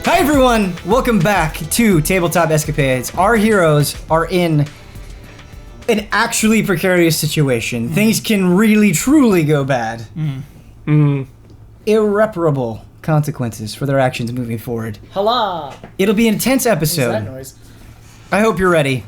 Hi everyone, welcome back to Tabletop Escapades. Our heroes are in an actually precarious situation. Things can really, truly go bad. Irreparable consequences for their actions moving forward. Hala! It'll be an intense episode. What's that noise? I hope you're ready.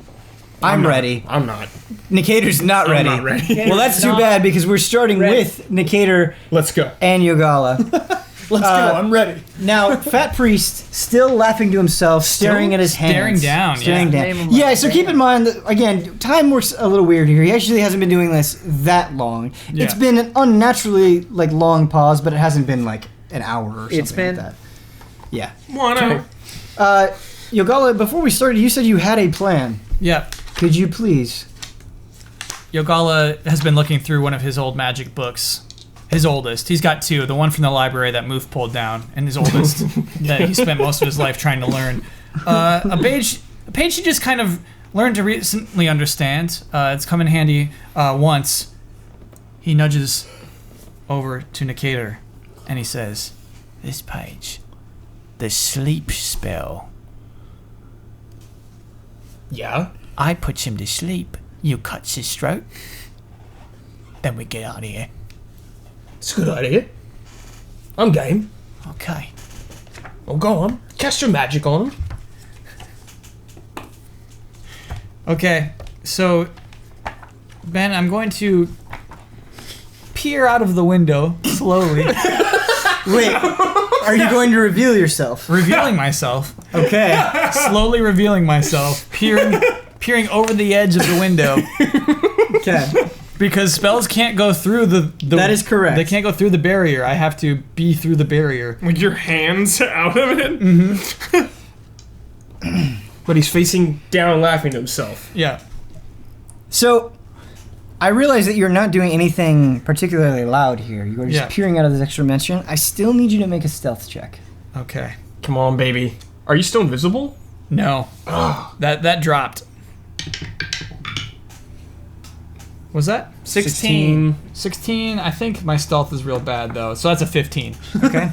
I'm ready. I'm not. Nicator's not ready. I'm not ready. Well, that's too bad because we're starting with Nicator Let's go. and Yogala. Let's go. I'm ready. Now, Fat Priest, still laughing to himself, staring at his hands. Staring down. Name him Yeah, like so that. keep in mind that, again, time works a little weird here. He actually hasn't been doing this that long. Yeah. It's been an unnaturally, long pause, but it hasn't been, an hour or something It's been- like that. Yeah. 1 hour. Yogala, before we started, you said you had a plan. Yeah. Could you please? Yogala has been looking through one of his old magic books. His oldest. He's got two. The one from the library that Moof pulled down, and his oldest that he spent most of his life trying to learn. A page he just kind of learned to recently understand. It's come in handy once. He nudges over to Nicator, and he says, "This page, the sleep spell. Yeah. I puts him to sleep. You cuts his throat. Then we get out of here." It's a good idea. I'm game. Okay. Oh, go on. Cast your magic on him. Okay, so Ben, I'm going to peer out of the window slowly, Wait, are you going to reveal yourself? revealing myself. Okay. Slowly revealing myself, peering over the edge of the window Okay. because spells can't go through the That is correct. They can't go through the barrier. I have to be through the barrier. With your hands out of it? Mm-hmm. But he's facing down laughing to himself. Yeah. So, I realize that you're not doing anything particularly loud here. You are just Yeah. peering out of this extra dimension. I still need you to make a stealth check. Okay. Come on, baby. Are you still invisible? No. That dropped. Was that 16? 16. I think my stealth is real bad though, so that's a 15. Okay.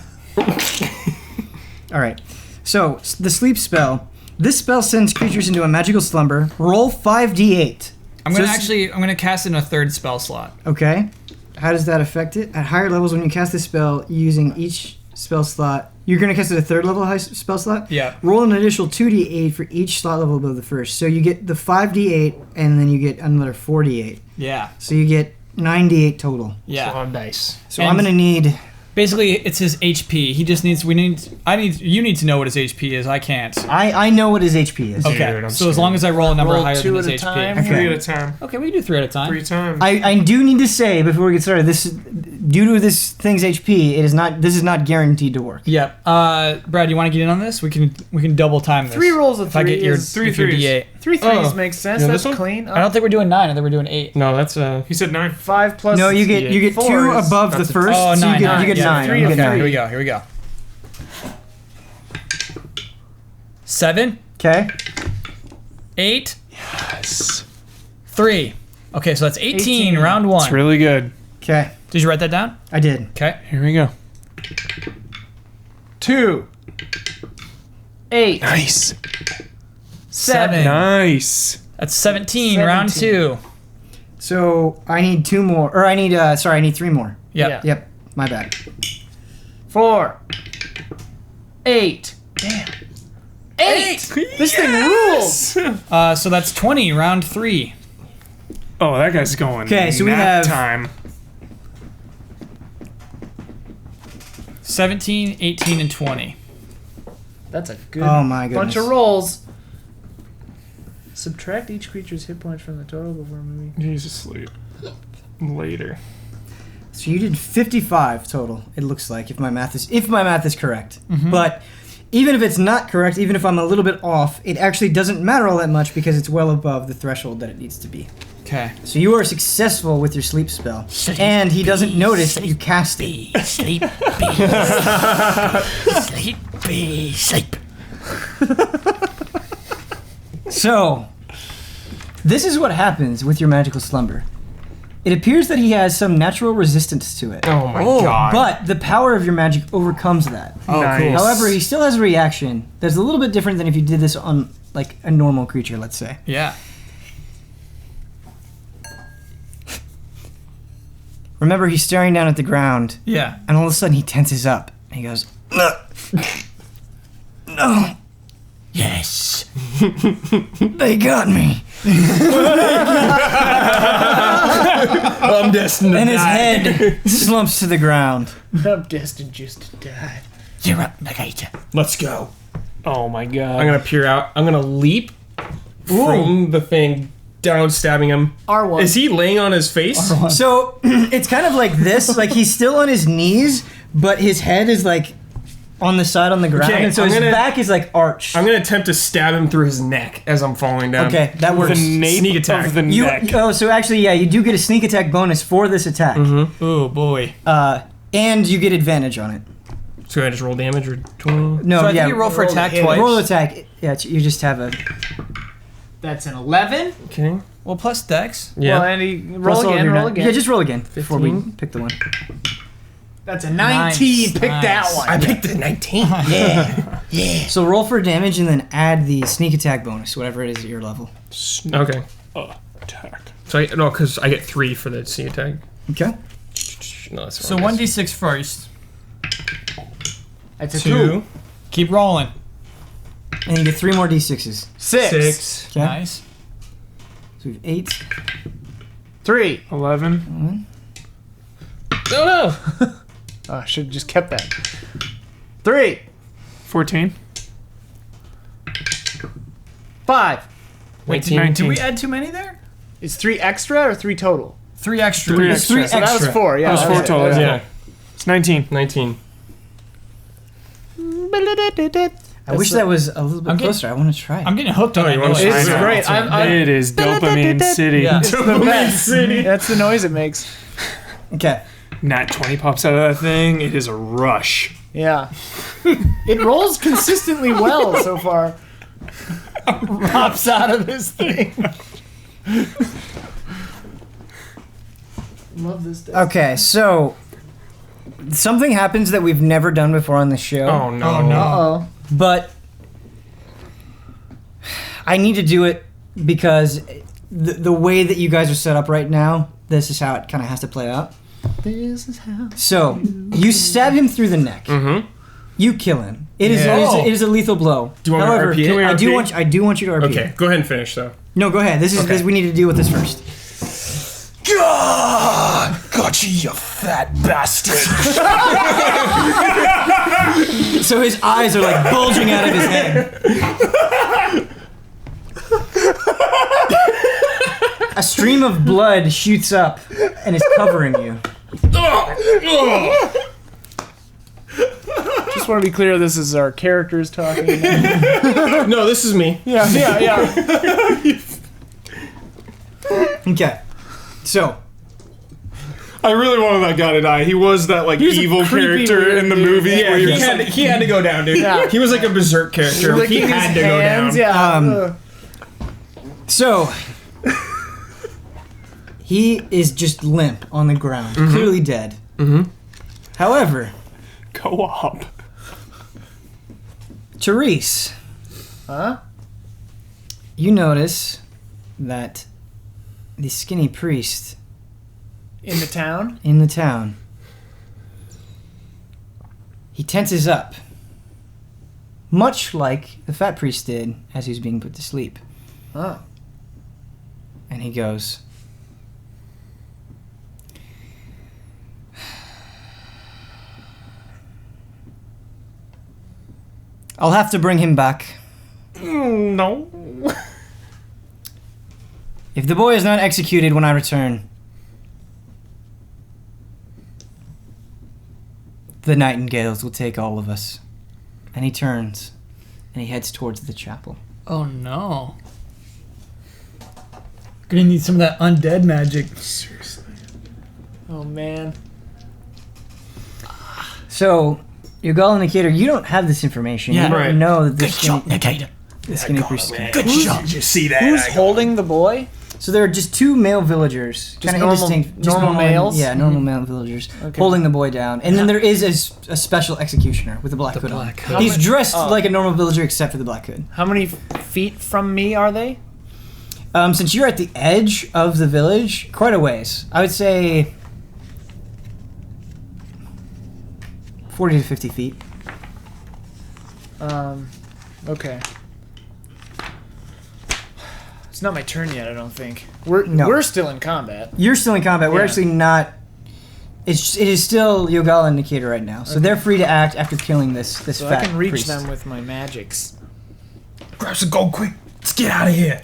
All right. So the sleep spell. This spell sends creatures into a magical slumber. Roll 5d8. I'm So gonna cast it in a third spell slot. Okay. How does that affect it? At higher levels, when you cast this spell using each spell slot, you're gonna cast it at a third level spell slot. Yeah. Roll an additional 2d8 for each slot level above the first. So you get the 5d8, and then you get another 4d8. Yeah. So you get 9d8 total. Yeah. Oh, nice. So I'm gonna need. Basically, it's his HP. He just needs. You need to know what his HP is. I can't. I know what his HP is. Okay. Dude, I'm So as long as I roll a number Roll higher than two his at a HP. time. Okay. 3 at a time. Okay, we can do 3 at a time. 3 times. I do need to say before we get started, this due to this thing's HP, this is not guaranteed to work. Yep. Brad, you want to get in on this? We can double time this. 3 rolls of If I 3 get your is... 3 if your threes. D8. 3 threes Oh. makes sense. Yeah, That's this one? clean. I don't think we're doing 9. I think we're doing 8. No, that's he said 9. 5 plus... No, you get 2 fours. above the That's a- first. Oh, so 9. you get yeah, 9. 3 You of get 9. Here we go. Here we go. 7. Okay. 8. Yes. 3. Okay, so that's 18, 18. round 1. It's really good. Okay. Did you write that down? I did. Okay. Here we go. 2. 8. Nice. 7. Nice. That's 17, round 2. So I need 2 more, or I need 3 more. Yep. Yeah. Yep. My bad. 4. 8. Damn. 8! This thing rules! So that's 20, round 3. Oh, that guy's going. Okay, so we nap have- time. 17, 18, and 20. That's a good Oh my bunch goodness. of rolls. Subtract each creature's hit points from the total before moving. He's asleep. Later. So you did 55 total. It looks like if my math is correct. But even if it's not correct, even if I'm a little bit off, it actually doesn't matter all that much because it's well above the threshold that it needs to be. Okay. So you are successful with your sleep spell, and he doesn't notice that you cast it. Sleep, sleep, sleep. So, this is what happens with your magical slumber. It appears that he has some natural resistance to it. Oh my god. But the power of your magic overcomes that. Oh, Nice. cool. However, he still has a reaction that's a little bit different than if you did this on, like, a normal creature, let's say. Yeah. Remember, he's staring down at the ground, Yeah. and all of a sudden he tenses up. And he goes, no. No. Yes. They got me. I'm destined to And his die. head slumps to the ground. I'm destined just to die. You're up, Negator. Let's go. Oh my god. I'm gonna peer out. I'm gonna leap from the thing down, stabbing him. R1. Is he laying on his face? So it's kind of like this. Like, he's still on his knees, but his head is, like, on the side on the ground. Okay, and so I'm his gonna- back is, like, arched. I'm gonna attempt to stab him through his neck as I'm falling down. Okay, that works. the nape Sneak attack. of the You, neck. oh, so actually, yeah, you do get a sneak attack bonus for this attack. Oh boy. And you get advantage on it. So I just roll damage or 20? No, So I yeah. think you roll for roll attack the hit. twice. Roll attack. Yeah, you just have a... That's an 11. Okay. Well, plus Dex. Yeah. Well, and he roll Plus all of again, your roll nine- again. Yeah, just roll again before we 15. pick the one. That's a 19. Nice, Pick that nice. one. I picked the 19. Yeah. So roll for damage and then add the sneak attack bonus, whatever it is at your level. Okay. Attack. So because I get 3 for the sneak attack. Okay. No, that's So wrong. 1d6 first. That's a 2, Keep rolling. And you get 3 more d6s. 6. Okay. Nice. So we have 8. 3. 11. No, no. Oh, I should have just kept that. 3. 14. 5. Wait, did 19. we add too many there? Is 3 extra or 3 total? 3 extra. Three It's 3 extra. extra. So that was 4. Yeah, That was 4 it. total. That was Yeah. Yeah. It's 19. 19. I wish that was a little bit I'm getting- closer. I want to try it. I'm getting hooked on Oh, that you wanna noise. try It's I know. great. I'm It is Dopamine City. Yeah. It's the best. That's the noise it makes. Okay. Nat 20 pops out of that thing. It is a rush. Yeah. It rolls consistently well so far. Pops out of this thing. Love this day. Okay, so something happens that we've never done before on the show. Oh, no. Uh-oh. But I need to do it because the way that you guys are set up right now, this is how it kind of has to play out. This is how. So you stab him through the neck. Mm-hmm. You kill him. It is, Yeah. it is a lethal blow. Do you want me to However, RP it? Can we I do RP? want you to RP. Okay, go ahead and finish, though. No, go ahead. This is Okay. we need to deal with this first. Got you fat bastard. So his eyes are like bulging out of his head. A stream of blood shoots up and is covering you. Just want to be clear, this is our characters talking. No, this is me. Yeah. Okay. So, I really wanted that guy to die. He was that like He's a evil creepy character in the dude. movie. Yeah, where he he, had he had to go down, dude. Yeah. He was like a berserk character. He Licking had his to go hands, down. Yeah. so he is just limp on the ground, clearly dead. However, Co-op. Therese, Huh? you notice that the skinny priest In the town? in the town, he tenses up, much like the fat priest did as he was being put to sleep. Oh. And he goes, I'll have to bring him back. No. If the boy is not executed when I return, the nightingales will take all of us. And he turns, and he heads towards the chapel. Oh no. Gonna need some of that undead magic. Oh, man. So, Yogal and Nikator, you don't have this information. Yeah. You don't Right. know that this Nikator. skinny priest is Good shot. Did you see that? Who's holding the boy? So there are just 2 male villagers, Just kind of normal- indistinct. Just normal males? Yeah, normal male villagers Okay. holding the boy down, and then there is a special executioner with a black hood on. black hood. He's dressed Oh. like a normal villager except for the black hood. How many feet from me are they? Since you're at the edge of the village, quite a ways. I would say 40 to 50 feet. Okay. It's not my turn yet, I don't think. We're No. we're still in combat. You're still in combat. We're Yeah. actually not. It is still Yogala and Nikita right now, so they're free to act after killing this So fat I can reach priest. them with my magics. Grab some gold quick. Let's get out of here.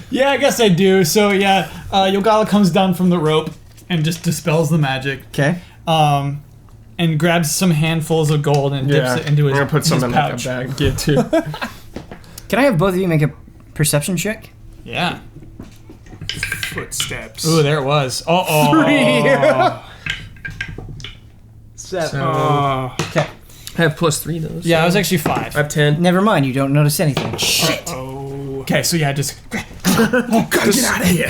Yeah, I guess I do. So yeah, Yogala comes down from the rope and just dispels the magic. Okay. And grabs some handfuls of gold and dips it into his, I'm gonna put some his in pouch. like a bag. Get too. Can I have both of you make a perception check? Yeah. Footsteps. Ooh, there it was. Uh-oh. 7. Okay. I have +3 though. Yeah, I was actually 5. I have 10. Never mind. You don't notice anything. Oh. Okay, so yeah, just Oh, God, get out of here.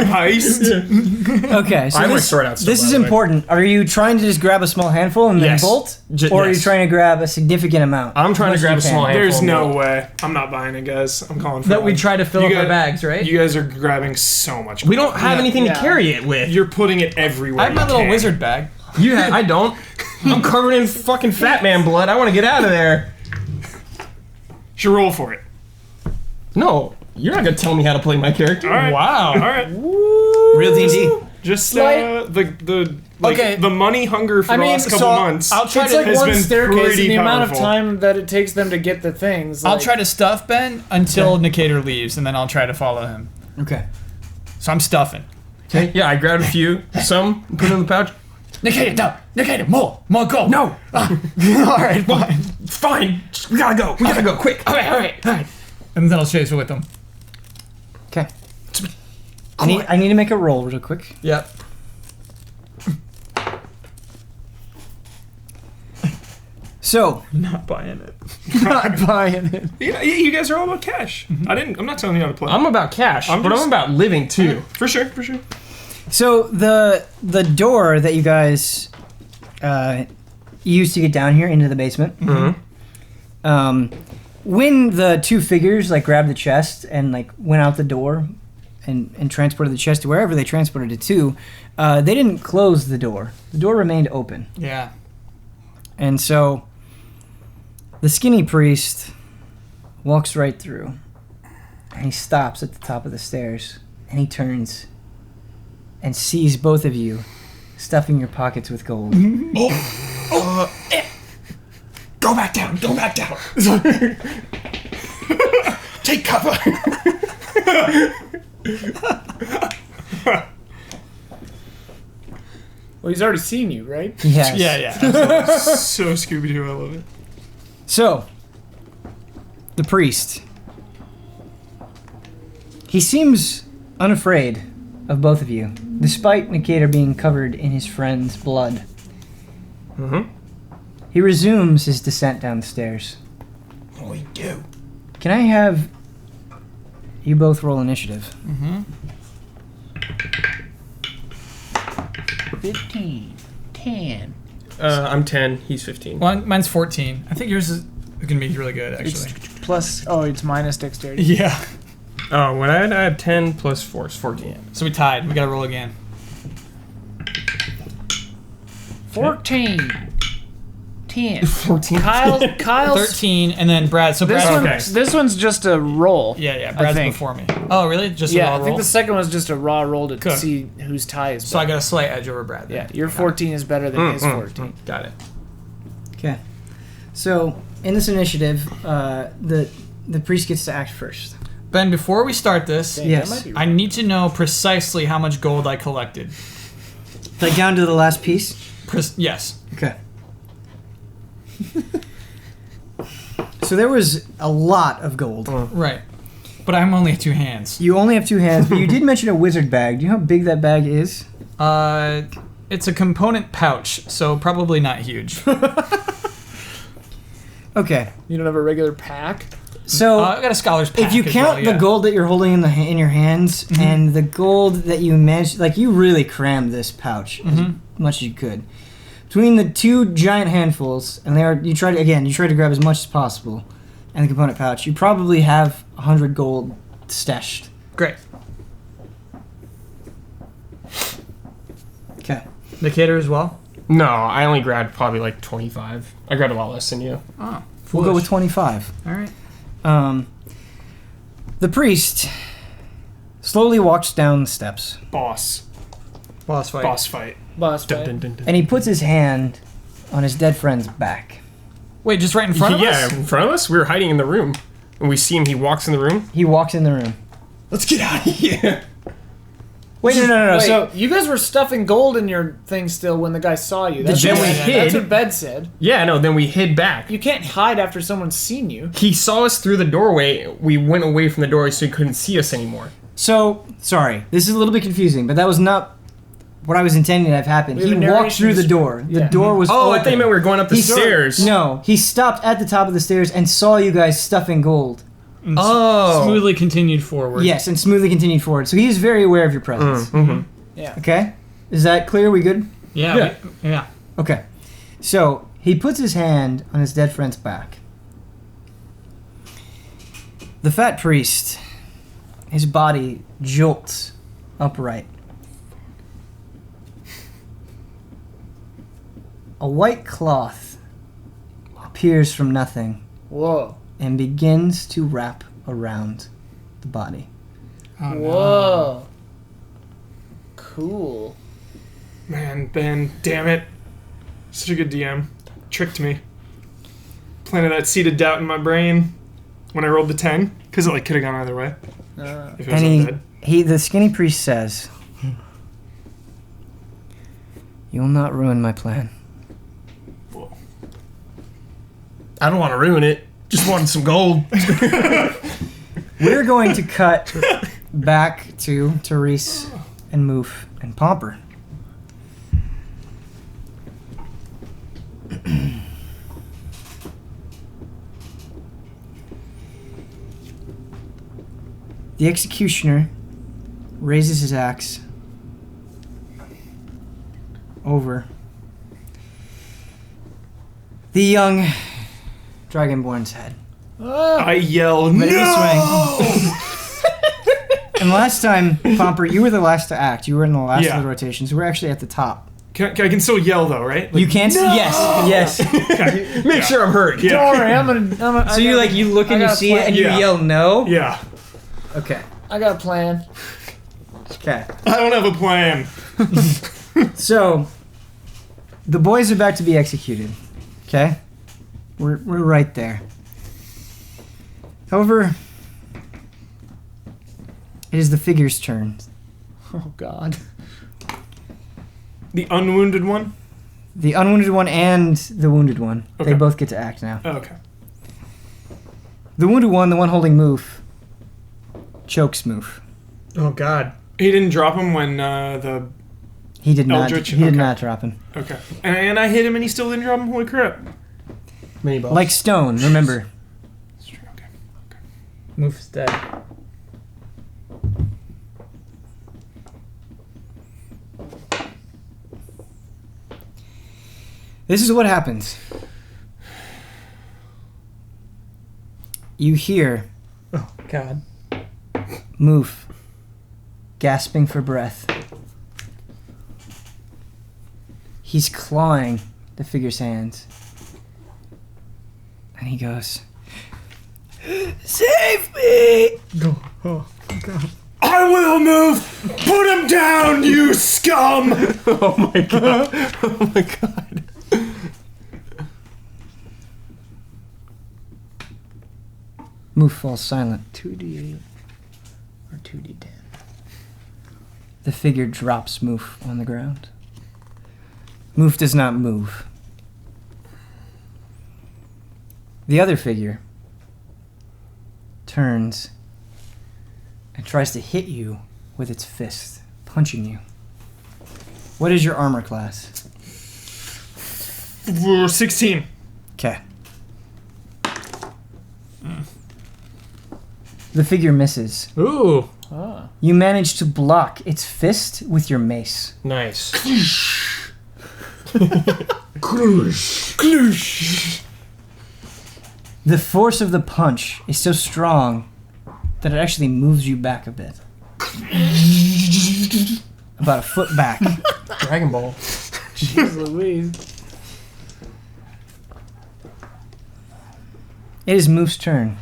Heist. Okay. So I have my this, sword out still, this by is the way. important. Are you trying to just grab a small handful and then Yes. bolt, or are you yes. trying to grab a significant amount? I'm trying to As grab a much as you small can. handful. There's no of way. I'm not buying it, guys. I'm calling for that we one. try to fill You up our guys- bags, right? You guys are grabbing so much. We don't have anything Yeah. to carry it with. You're putting it everywhere. I have my you little can. wizard bag. You have, I don't. I'm covered in fucking fat man blood. I want to get out of there. Should roll for it. No, you're not gonna tell me how to play my character. All right. Wow. All right. Real D&D. Just Like- Okay. the money hunger for I the mean, last couple so months. I'll try It's to like has one been staircase, pretty and the amount of powerful. time that it takes them to get the things. I'll like- try to stuff Ben until Nicator leaves, and then I'll try to follow him. Okay. So I'm stuffing. Okay. Yeah, I grabbed a few, some, put it in the pouch. Nicator, no! Nicator, more gold! No. All right, fine. Fine. We gotta go. We gotta go quick. All right. And then I'll chase it with them. Okay. I need to make a roll real quick. Yep. So, Not buying it. not buying it. You guys are all about cash. I'm not telling you how to play. I'm about cash, I'm but just- I'm about living too. For sure. For sure. so the door that you guys used to get down here into the basement. When the 2 figures like grabbed the chest and like went out the door and transported the chest to wherever they transported it to, they didn't close the door. The door remained open. Yeah. And so the skinny priest walks right through. And he stops at the top of the stairs. And he turns and sees both of you stuffing your pockets with gold. Go back down. Go back down. Take cover. Well, he's already seen you, right? Yes. Yeah. So Scooby Doo, I love it. So, the priest. He seems unafraid of both of you, despite Nicator being covered in his friend's blood. He resumes his descent down the stairs. What do we do? Can I have you both roll initiative? 15, 10. I'm 10. He's 15. Well, mine's 14. I think yours is gonna be really good, actually. Plus, it's minus dexterity. Yeah. Oh, when I had 10 plus 4 is 14. So we tied. We gotta roll again. 14. 10. 14. Kyle's 13, and then Brad. So This, Brad. this one's just a roll. Yeah. I Brad's think. before me. Oh, really? Just a Yeah, raw I think roll? the second one's just a raw roll to Cool. see whose tie is So I better. got a slight edge over Brad. then. Yeah, your 14 is better than his 14. Got it. Okay. So, in this initiative, the priest gets to act first. Ben, before we start this, Dang, Yes. that might be I right. need to know precisely how much gold I collected. Like down to the last piece? Yes. Okay. So there was a lot of gold. Right. But I'm only 2 hands. You only have 2 hands, but you did mention a wizard bag. Do you know how big that bag is? It's a component pouch, so probably not huge. Okay. You don't have a regular pack? So I got a scholar's pack. if you as count well, yeah. the gold that you're holding in your hands and the gold that you managed, like you really crammed this pouch as much as you could. Between the two giant handfuls, and you try to grab as much as possible, and the component pouch, you probably have 100 gold stashed. Great. Okay. Nicator as well? No, I only grabbed probably like 25. I grabbed a lot less than you. Oh, We'll go with 25. All right. The priest slowly walks down the steps, Boss. Boss fight. Boss fight. Boss Dun, fight. dun, dun, dun. and he puts his hand on his dead friend's back. Wait, just right in front of Yeah, us? in front of us. We were hiding in the room, and we see him. He walks in the room. He walks in the room. Let's get out of here. Wait, no. Wait, So you guys were stuffing gold in your thing still when the guy saw you. That's, Then we what, hid. that's what Bed said. Yeah, no. Then we hid back. You can't hide after someone's seen you. He saw us through the doorway. We went away from the doorway so he couldn't see us anymore. sorry. This is a little bit confusing, but that was not what I was intending to have happen. We He have a walked narration through the descri- door. The Yeah. door was Oh, I open. thought you meant we were going up the He- stairs. No, he stopped at the top of the stairs and saw you guys stuffing gold. And Oh. Smoothly continued forward. Yes, and smoothly continued forward. So he is very aware of your presence. Yeah. Okay? Is that clear? We good? Yeah. Yeah. Yeah. Okay. So he puts his hand on his dead friend's back. The fat priest, his body jolts upright. A white cloth appears from nothing Whoa. and begins to wrap around the body. Oh, no. Whoa. Cool. Man, Ben, damn it. Such a good DM. Tricked me. Planted that seed of doubt in my brain when I rolled the 10, because it like could have gone either way if it was And undead. the skinny priest says, "You will not ruin my plan." Whoa. I don't want to ruin it. Just wanted some gold. We're going to cut back to Therese and Moof and Pomper. The executioner raises his axe over the young Dragonborn's head. I yell, Ready to no! swing. And last time, Pomper, you were the last to act. You were in the last Yeah. of the rotations. We're actually at the top. I can still yell though, right? Like, You can't. Yes. Make sure I'm heard. Yeah. Don't worry, I'm gonna. So you you look and I you got a see it plan. and you Yeah. yell no. Yeah. Okay. I got a plan. Okay. I don't have a plan. So the boy's about to be executed. Okay. We're right there. However, it is the figure's turn. Oh God. The unwounded one? The unwounded one and the wounded one. Okay. They both get to act now. Oh, okay. The wounded one, the one holding Moof, chokes Moof. Oh, God. He didn't drop him when the... He did not. Eldritch, He did okay. not drop him. Okay. And I hit him and he still didn't drop him? Holy crap. Mini boss. Like stone. Remember. That's true, okay. Moof's dead. This is what happens. You hear Oh, God. Moof gasping for breath. He's clawing the figure's hands. And he goes, "Save me!" I will move! Put him down, you scum! Oh, my God. Oh, my God. Moof falls silent. 2d8 or 2d10. The figure drops Moof on the ground. Moof does not move. The other figure turns and tries to hit you with its fist, punching you. What is your armor class? 16. Okay. The figure misses. Ooh, You manage to block its fist with your mace. nice. The force of the punch is so strong that it actually moves you back a bit. About a foot back. Dragon Ball. Jeez Louise. It is Moof's turn.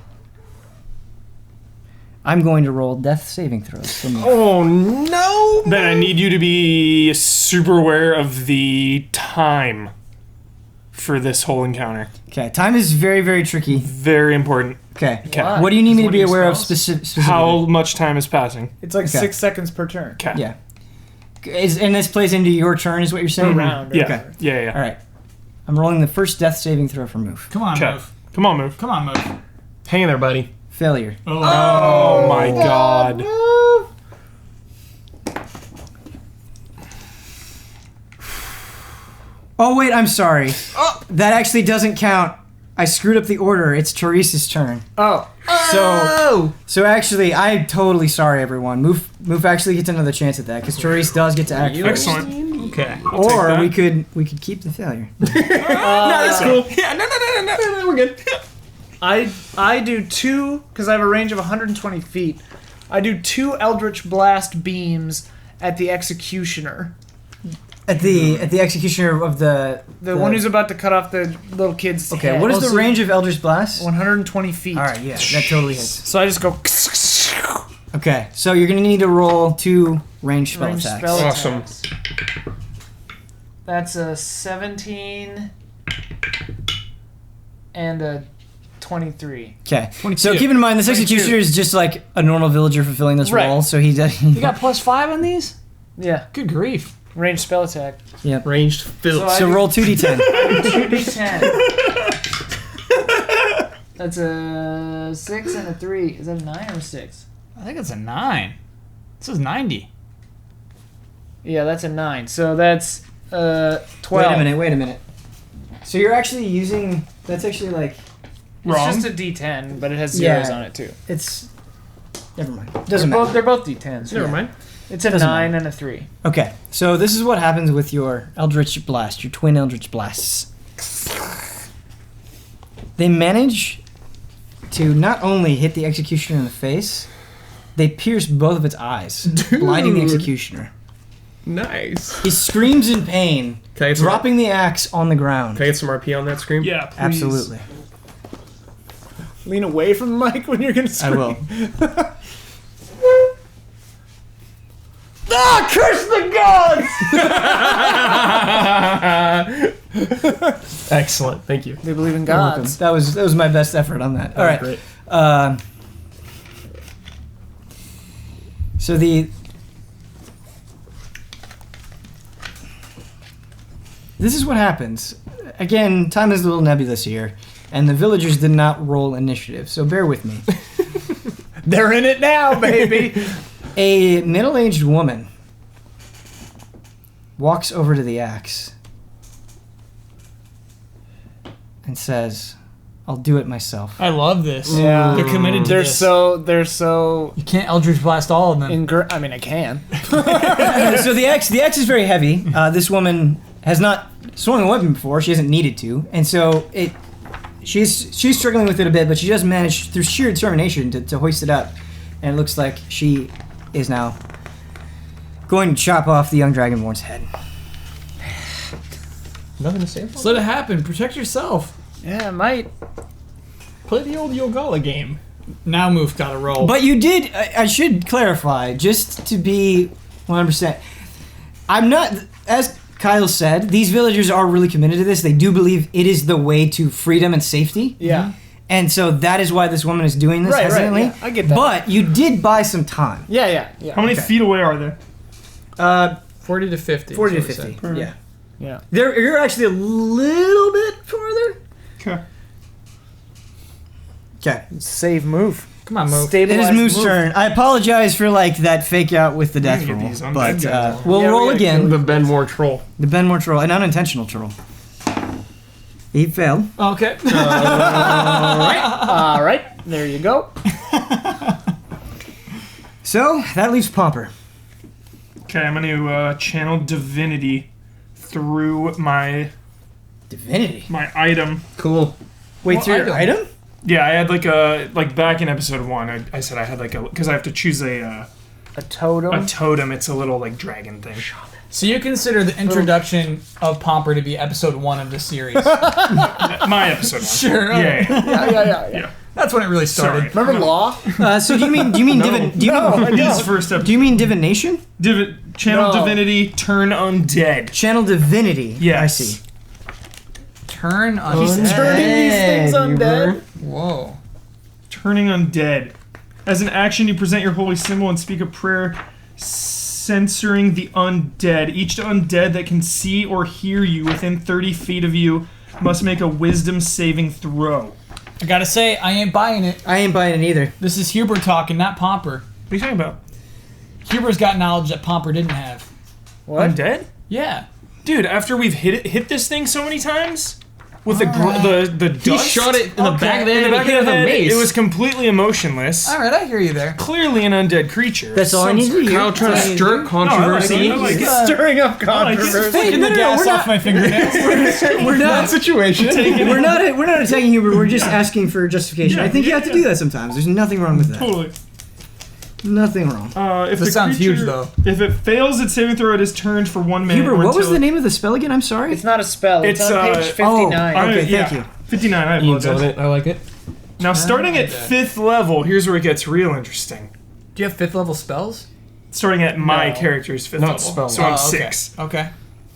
I'm going to roll death saving throws for Moof. Oh no! Then I need you to be super aware of the time for this whole encounter. Okay, time is very, very tricky. Very important. Okay. Okay. What do you need me to One be of your aware of spells? specifically? How much time is passing? It's like Okay. 6 seconds per turn. Okay. Yeah. And this plays into your turn, is what you're saying? Round. or Yeah. whatever. Yeah. All right. I'm rolling the first death saving throw for Moof. Come on, Okay. move. Come on, move. Come on, move. Hang in there, buddy. Failure. Oh my god. Oh, wait, I'm sorry. That actually doesn't count. I screwed up the order. It's Teresa's turn. Oh. So actually, I'm totally sorry, everyone. Moof actually gets another chance at that, because Teresa does get to act first. Excellent. Okay. Or that. we could keep the failure. No, that's cool. Yeah, no, we're good. I do 2, because I have a range of 120 feet. I do 2 Eldritch Blast beams at the Executioner. At the executioner of the The one who's about to cut off the little kid's Okay, head. what is the range of Eldritch Blast? 120 feet. All right, yeah, that totally hits. So I just go Okay, so you're gonna need to roll 2 ranged spell range attacks. spell Awesome. attacks. That's a 17 and a 23. Okay, 22. so keep in mind this 22. executioner is just like a normal villager fulfilling this Right. role, so he does. You got +5 on these? Yeah, Good grief. range spell attack. Yep. Ranged fill. So roll 2d10. 2d10. That's a 6 and a 3. Is that a 9 or a 6? I think it's a 9. This is 90. Yeah, that's a 9. So that's 12. Wait a minute. So you're actually using. That's actually like. It's Wrong. just a d10, but it has zeros Yeah. on it too. It's. Never mind. They're Doesn't both, matter. they're both d10s. Never mind. It's a Doesn't 9 and a 3. Okay, so this is what happens with your Eldritch Blast, your twin Eldritch Blasts. They manage to not only hit the Executioner in the face, they pierce both of its eyes, blinding the Executioner. Nice. He screams in pain, Can I get some, dropping the axe on the ground. Can I get some RP on that scream? Yeah, please. Absolutely. Lean away from the mic when you're going to I scream. will. Ah, curse the gods! Excellent. Thank you. They believe in You're welcome. gods. That was my best effort on that. All right. Great. So this is what happens. Again, time is a little nebulous here, and the villagers did not roll initiative, so bear with me. They're in it now, baby. A middle-aged woman walks over to the axe and says, "I'll do it myself." I love this. Yeah. They're committed to They're this. so You can't Eldritch Blast all of them. I mean, I can. So the axe is very heavy. This woman has not swung a weapon before. She hasn't needed to, and so she's struggling with it a bit, but she does manage through sheer determination to hoist it up, and it looks like she is now going to chop off the young dragonborn's head. Nothing to say. Just let it happen. Protect yourself. Yeah, I might. Play the old Yogala game. Now Moof got a roll. But you did. I should clarify, just to be 100%. I'm not, as Kyle said, these villagers are really committed to this. They do believe it is the way to freedom and safety. Yeah. And so that is why this woman is doing this Right, right, hesitantly. yeah, I get that. But you did buy some time. Yeah. How many Okay. feet away are they? 40 to 50. 40 to is what it 50. said. Yeah. Yeah. You're actually a little bit farther. Okay. Okay. Save move. Come on, Moof. It Stabilize is Moo's move. turn. I apologize for like that fake out with the death can get roll, these on. but Okay. we'll Yeah, we roll gotta again. The Ben Moore troll. The Benmore troll, an unintentional troll. He failed. Okay. All right. There you go. So that leaves Pomper. Okay, I'm going to channel divinity through my Divinity. item. Cool. Wait, What through your item? item? Yeah, I had like back in episode 1, I said I had because I have to choose a totem. totem. It's a little like dragon thing. So you consider the introduction of Pomper to be episode 1 of the series? My episode 1. Sure. Yeah. Yeah. That's when it really started. Sorry. Remember Law? So do you mean This first episode. do you mean divination? Channel No. divinity, turn undead. Channel divinity. Yes. I see. Turn on. He's turning these things undead. Whoa. Turning undead. As an action, you present your holy symbol and speak a prayer censoring the undead. Each undead that can see or hear you within 30 feet of you must make a wisdom saving throw. I gotta say, I ain't buying it. I ain't buying it either. This is Huber talking, not Pomper. What are you talking about? Huber's got knowledge that Pomper didn't have. What? Undead? Yeah. Dude, after we've hit this thing so many times with the dust, He shot it in the back of the head in the and back hit of it the with a head, mace. it was completely emotionless. All right, I hear you there. Clearly an undead creature. That's all I need to hear. Kyle trying to stir controversy. I like it. Stirring up controversy. Taking the gas off my fingernails. We're not situation. we're not attacking Hubert. We're just asking for justification. I think you have to do that sometimes. There's nothing wrong with that. Totally. Nothing wrong. If This the sounds creature- huge, though. If it fails its saving throw, it is turned for 1 minute. Hubert, or what was until the name of the spell again? I'm sorry. It's not a spell. It's It's, on page 59. okay, thank you. 59, I Ian's on apologize. it. I like it. Now, starting at 5th level, here's where it gets real interesting. Do you have 5th level spells? Starting at my No. character's 5th Not level. spells. So I'm okay. 6. Okay.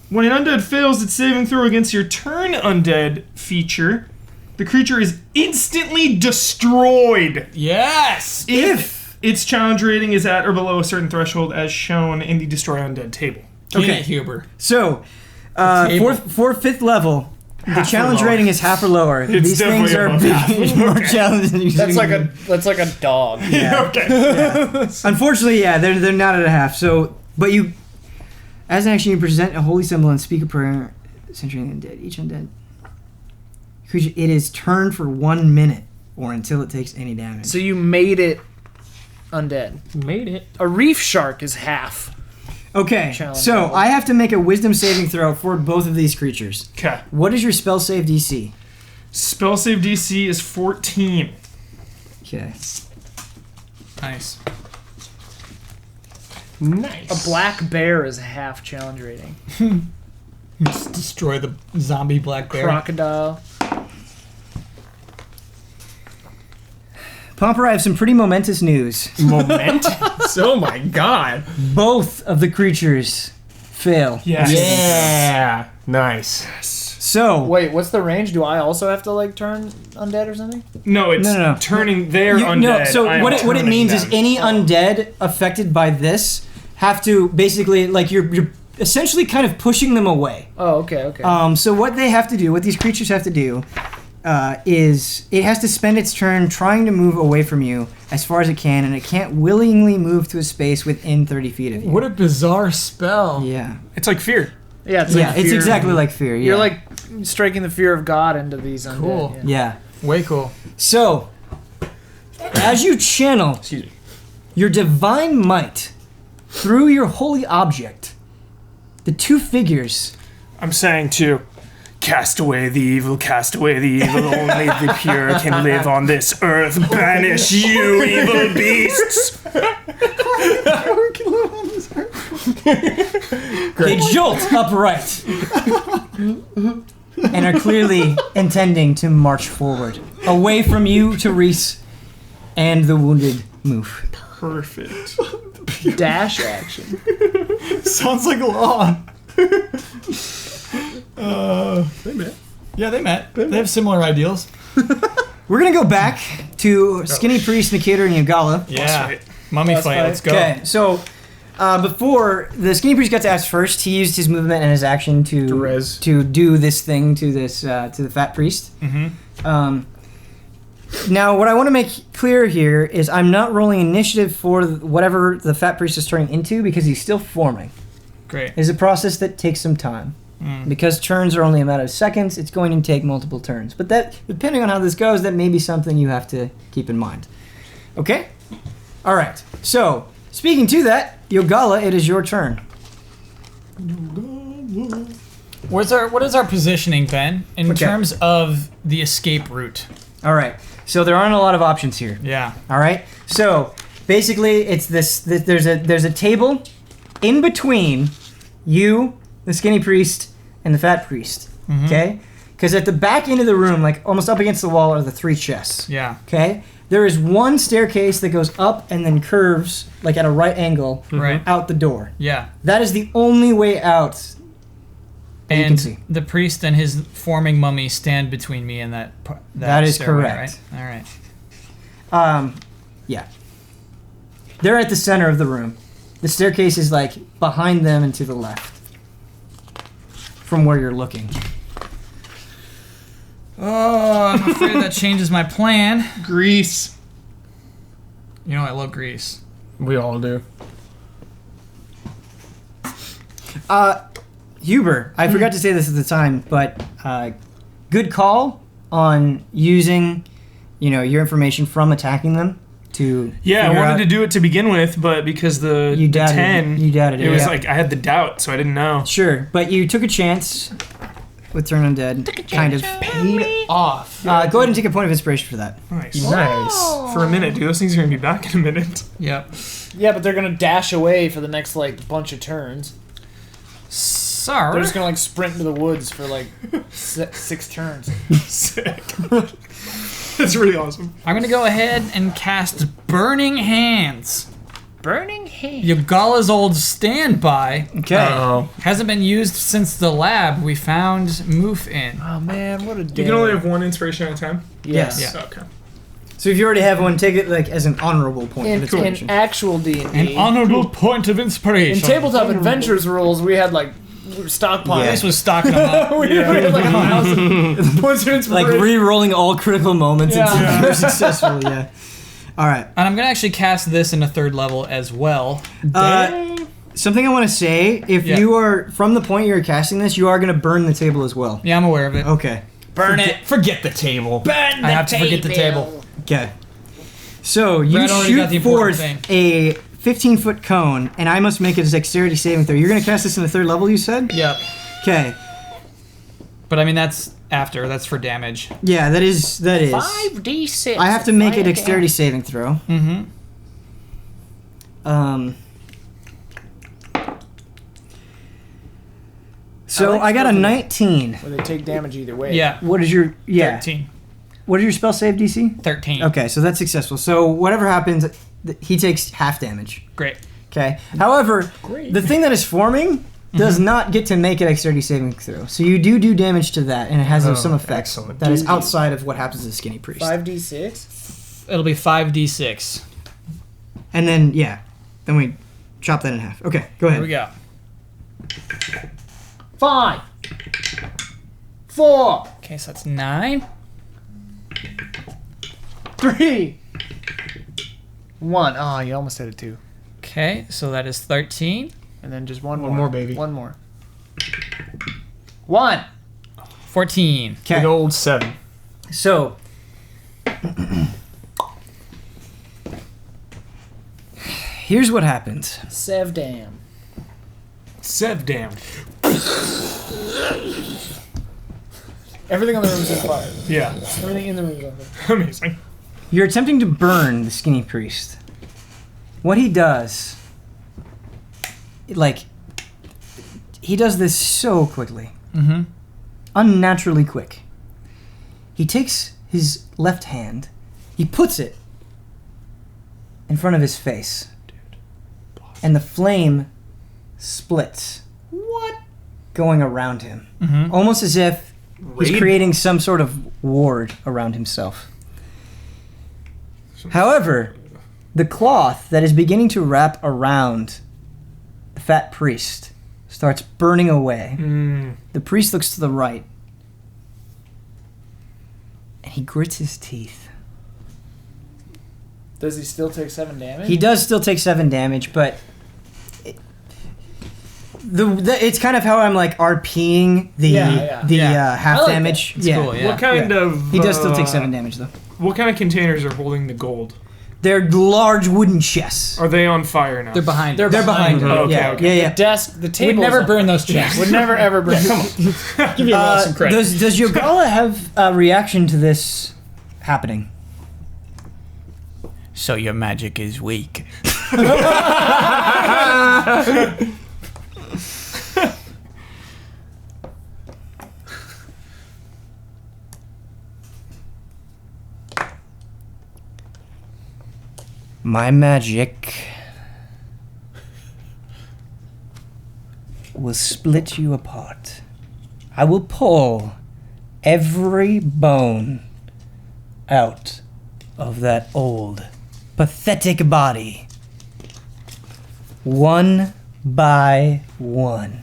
When an undead fails its saving throw against your turn undead feature, the creature is instantly destroyed Yes! if its challenge rating is at or below a certain threshold as shown in the Destroy Undead table. Okay, Huber. So, table. for 5th level, the Half or challenge lower. rating is half or lower. It's These things definitely are above half. more challenging than you That's think. like a dog. Yeah. Okay. Unfortunately, yeah, they're not at a half. So, but you, as an action, you present a holy symbol and speak a prayer, centering the undead. Each undead creature, it is turned for 1 minute or until it takes any damage. So you made it undead. Made it. A reef shark is half. Okay, Challenge so level. I have to make a wisdom saving throw for both of these creatures. Okay. What is your spell save DC? Spell save DC is 14. Okay. Nice. Nice. A black bear is half challenge rating. Just destroy the zombie black bear. Crocodile. Pomper, I have some pretty momentous news. Momentous. Oh my god. Both of the creatures fail. Yes. Yeah. Nice. So, Wait, what's the range? Do I also have to like turn undead or something? No, it's No. turning their undead. no, so I am what it turning means is them. any undead affected by this have to basically, like, you're essentially kind of pushing them away. Oh, okay. So what they have to do, what these creatures have to do, is it has to spend its turn trying to move away from you as far as it can, and it can't willingly move to a space within 30 feet of you. What a bizarre spell. Yeah. It's like fear. Yeah, it's Yeah, like it's fear. exactly like fear. Yeah. You're like striking the fear of God into these undead. Cool. Yeah. Yeah. Way cool. So, as you channel your divine might through your holy object, the two figures. I'm saying to cast away the evil, cast away the evil. Only the pure can live on this earth. Banish you, evil beasts. They jolt upright and are clearly intending to march forward, away from you, Therese, and the wounded Moof. Perfect. Dash action. Sounds like law. They met. Yeah, they met. They have similar ideals. We're gonna go back to Skinny Priest, Nikator, and Yagala. Yeah. Mummy Boss fight. fight. Let's go. Okay, so before the Skinny Priest got to ask first, he used his movement and his action to res. to do this thing to this to the Fat Priest. Mm-hmm. Now, what I want to make clear here is I'm not rolling initiative for whatever the Fat Priest is turning into because he's still forming. Great. It's a process that takes some time. Because turns are only a matter of seconds, it's going to take multiple turns. But that, depending on how this goes, that may be something you have to keep in mind. Okay? All right. So, Speaking to that, Yogala, it is your turn. What is our positioning, Ben, in Okay. terms of the escape route? All right. So there aren't a lot of options here. Yeah. All right. So basically, it's this there's a table in between you, the skinny priest, and the fat priest. Okay. Because at the back end of the room, like almost up against the wall, are the 3 chests. Yeah. Okay. There is one staircase that goes up and then curves like at a right angle Right. out the door. Yeah. That is the only way out. that you can And see. the priest and his forming mummy stand between me and that. That is stairway, correct. Right? All right. Yeah. They're at the center of the room. The staircase is like behind them and to the left. From where you're looking. Oh, I'm afraid that changes my plan. Grease. You know I love Greece. We all do. Huber, I forgot to say this at the time, but good call on using, your information from attacking them to Yeah, I figure wanted out- to do it to begin with, but because the You doubted it. 10, You doubted it, it was yeah. like I had the doubt, so I didn't know. Sure, but you took a chance with Turn Undead, kind of. Paid off. Go ahead and take a point of inspiration for that. Nice. Nice. For a minute, dude. Those things are gonna be back in a minute. Yep. Yeah, but they're gonna dash away for the next bunch of turns. Sorry. They're just gonna sprint into the woods for 6 turns. Sick. That's really awesome. I'm gonna go ahead and cast Burning Hands. Burning hand. Yogala's old standby Okay. Oh. hasn't been used since the lab we found Moof in. Oh man, what a day. You can only have 1 inspiration at a time. Yes. Yeah. Okay. So if you already have one, take it as an honorable point of In inspiration. actual D&D. An honorable point of inspiration. In Tabletop Adventures rules, we had we were stockpiling. Yeah. This was stocking them up. we had 1,000 points of inspiration. Like re-rolling all critical moments Yeah. until you're successful, yeah. All right. And I'm gonna actually cast this in a 3rd level as well. Something I want to say, if Yeah. you are, from the point you're casting this, you are going to burn the table as well. Yeah, I'm aware of it. Okay. Burn it. Forget the table. Burn I have to forget the table. Okay. So you Brad already got shoot the important forth a 15-foot cone, and I must make a dexterity saving throw. You're going to cast this in the 3rd level, you said? Yep. Okay. But I mean, that's after. That's for damage. Yeah, that is. 5d6. I have to make a dexterity saving throw. Mm-hmm. So like I got a stuff 19. Where they take damage either way. Yeah. What is your 13. What is your spell save DC? 13. Okay, so that's successful. So whatever happens, he takes half damage. Great. Okay. However, the thing that is forming does not get to make a dexterity saving throw. So you do damage to that, and it has some effects excellent. that is outside of what happens to the skinny priest. 5d6. It'll be 5d6. And then then we chop that in half. Okay, go Here we ahead. go. 5. 4. Okay, so that's 9. 3. 1. Oh, you almost had a 2. Okay, so that is 13. And then just one more. more, baby. One more. 1. 14. Okay. Big old 7. So here's what happens. Sevdam. Sevdam. Everything on the room is on fire. Yeah. Everything in the room is on fire. Amazing. You're attempting to burn the skinny priest. What he does, he does this so quickly. Mm-hmm. Unnaturally quick. He takes his left hand, he puts it in front of his face, and the flame splits. What? Going around him. Mm-hmm. Almost as if he's Raid? creating some sort of ward around himself. However, the cloth that is beginning to wrap around the fat priest starts burning away. The priest looks to the right, and he grits his teeth. Does he still take 7 damage? He does still take 7 damage, but it's kind of how I'm RPing the Yeah. half I like damage. that. It's cool, yeah. What kind of? He does still take 7 damage though. What kind of containers are holding the gold? They're large wooden chests. Are they on fire now? They're behind. They're behind her. her. Okay, Yeah, okay. yeah. The desk, the We'd table. never burn those chests. Would never ever burn. Come on. Give your boss some credit. Does Yogala have a reaction to this happening? So your magic is weak. My magic will split you apart. I will pull every bone out of that old, pathetic body. One by one.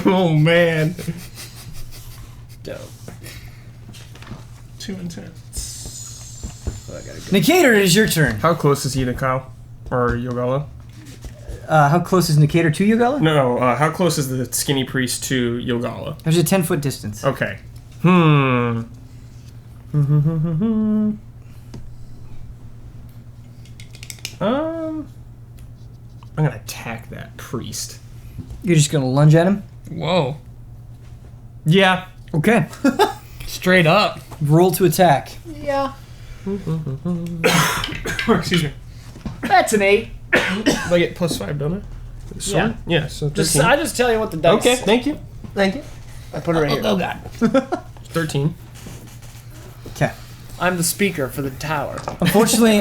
Oh, man. Dope. Too intense. Nicator, it is your turn. How close is he to Kyle? Or Yogala? How close is Nicator to Yogala? No, how close is the skinny priest to Yogala? There's a 10-foot distance. Okay. I'm gonna attack that priest. You're just gonna lunge at him? Whoa. Yeah. Okay. Straight up. Roll to attack. Yeah. Excuse me. That's an 8. I get +5, don't I? Yeah. Yeah, so 13. I just tell you what the dice. Okay, say. thank you. Thank you. I put it right here. Oh, God. 13. Okay. I'm the speaker for the tower. Unfortunately,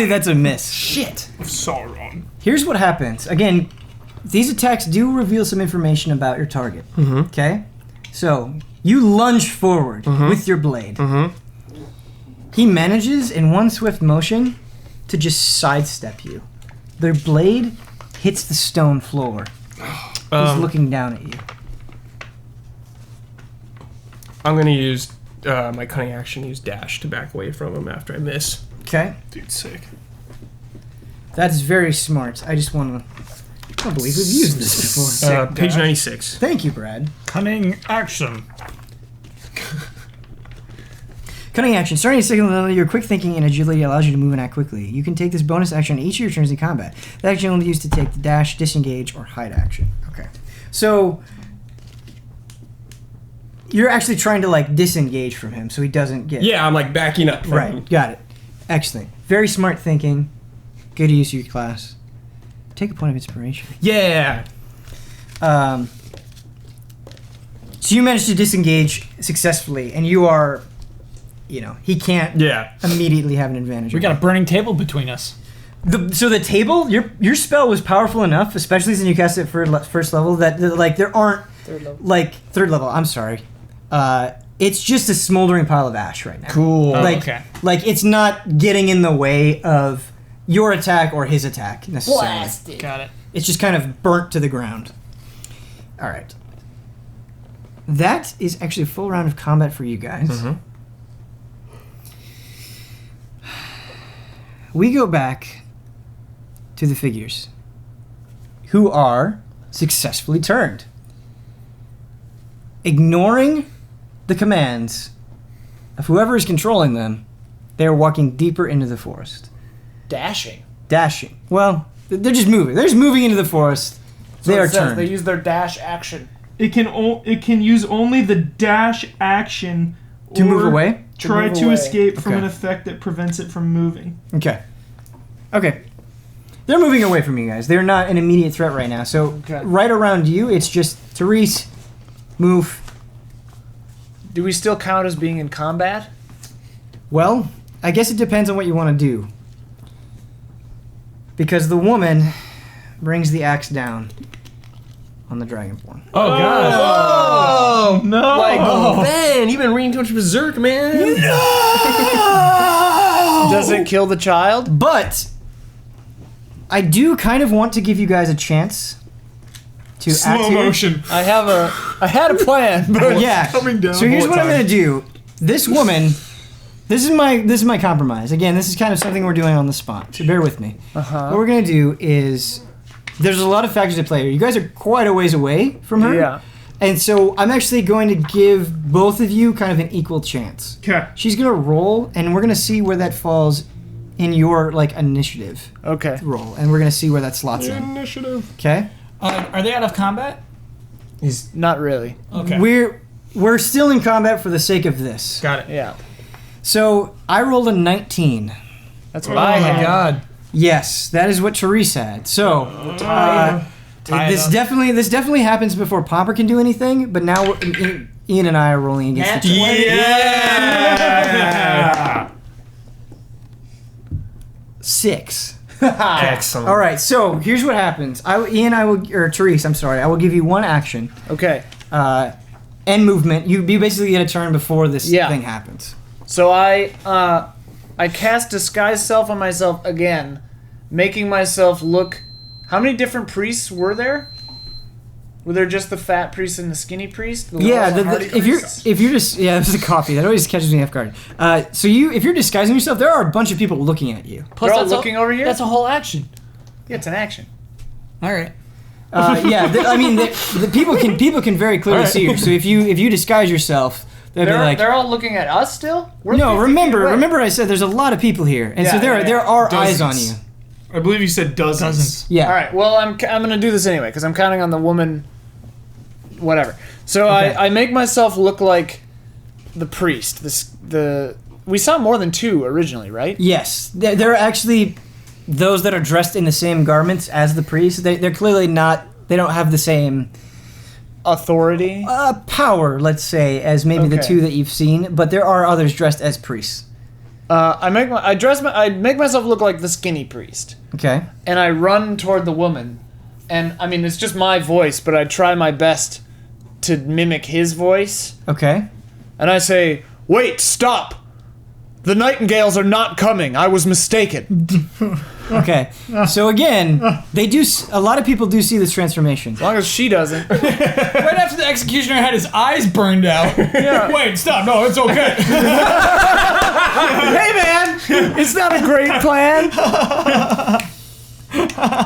that's a miss. Shit. Sauron. Here's what happens. Again, these attacks do reveal some information about your target. Okay? So, you lunge forward with your blade. He manages, in one swift motion, to just sidestep you. Their blade hits the stone floor. He's looking down at you. I'm gonna use my cunning action, use dash to back away from him after I miss. Okay? Dude, sick. That's very smart. I just want to... I can't believe we've used this before. Page 96. Thank you, Brad. Cunning action. Cunning action. Starting a second level, your quick thinking and agility allows you to move and act quickly. You can take this bonus action on each of your turns in combat. The action only used to take the dash, disengage, or hide action. Okay. So, you're actually trying to, like, disengage from him so he doesn't get... Yeah, I'm like backing up from him. Right. Got it. Excellent. Very smart thinking. Good use of your class. Take a point of inspiration. Yeah. So you managed to disengage successfully, and you are... he can't Yeah. immediately have an advantage. We got a burning table between us. So the table, your spell was powerful enough, especially since you cast it for first level, that like there aren't third level. I'm sorry. It's just a smoldering pile of ash right now. Cool. Okay. Like it's not getting in the way of your attack or his attack necessarily. Got it. It's just kind of burnt to the ground. All right. That is actually a full round of combat for you guys. We go back to the figures, who are successfully turned. Ignoring the commands of whoever is controlling them, they are walking deeper into the forest. Dashing. Dashing. Well, they're just moving. They're just moving into the forest. They are turned. They use their dash action. It can use only the dash action To move away? Try move to away. escape from Okay. an effect that prevents it from moving. Okay. They're moving away from you guys. They're not an immediate threat right now. So Okay. right around you, it's just Therese, move. Do we still count as being in combat? Well, I guess it depends on what you want to do. Because the woman brings the axe down on the Dragonborn. Oh, God. Oh no! Oh, man, you've been reading too much Berserk, man. Does it kill the child? But I do kind of want to give you guys a chance to act Slow here. motion. I had a plan, but Yeah. coming down So here's all what the I'm time. gonna do. This woman, this is my compromise. Again, this is kind of something we're doing on the spot. So bear with me. What we're gonna do is there's a lot of factors at play here. You guys are quite a ways away from her. Yeah. And so I'm actually going to give both of you kind of an equal chance. Okay. She's gonna roll, and we're gonna see where that falls in your like initiative Okay. roll, and we're gonna see where that slots in. Initiative. Okay. Are they out of combat? Not really. Okay. We're still in combat for the sake of this. Got it. Yeah. So I rolled a 19. That's what I Oh my had. god. Yes, that is what Therese had. So Tie it this up. definitely happens before Pomper can do anything. But now Ian and I are rolling against each other. Yeah. 6. Excellent. All right. So here's what happens. Therese, I'm sorry. I will give you one action Okay. and movement. You basically get a turn before this Yeah. thing happens. So I cast disguise self on myself again, making myself look. How many different priests were there? Were there just the fat priest and the skinny priest? The Yeah, Laurel and Hardy if you're priests? just this is a coffee that always catches me off guard. So if you're disguising yourself, there are a bunch of people looking at you. They're all that's looking over here. That's a whole action. Yeah, it's an action. All right. The people can very clearly see you. So if you disguise yourself, they'll be like, They're all looking at us still. We're no. 50 feet away. Remember, I said there's a lot of people here, and so Yeah, there are eyes on Dozens. you. I believe you said dozens. Dozens. Yeah. All right. Well, I'm gonna do this anyway because I'm counting on the woman. Whatever. So Okay. I make myself look like the priest. We saw more than 2 originally, right? Yes, there are actually those that are dressed in the same garments as the priest. They're clearly not. They don't have the same Authority. power, let's say, as maybe the Okay. 2 that you've seen. But there are others dressed as priests. I make myself look like the skinny priest, Okay. and I run toward the woman, and I mean it's just my voice, but I try my best to mimic his voice, Okay. and I say, "Wait, stop! The nightingales are not coming. I was mistaken." Okay. So again, a lot of people do see this transformation. As long as she doesn't. Right after the executioner had his eyes burned out. Yeah. Wait, stop. No, it's okay. Hey man, it's not a great plan.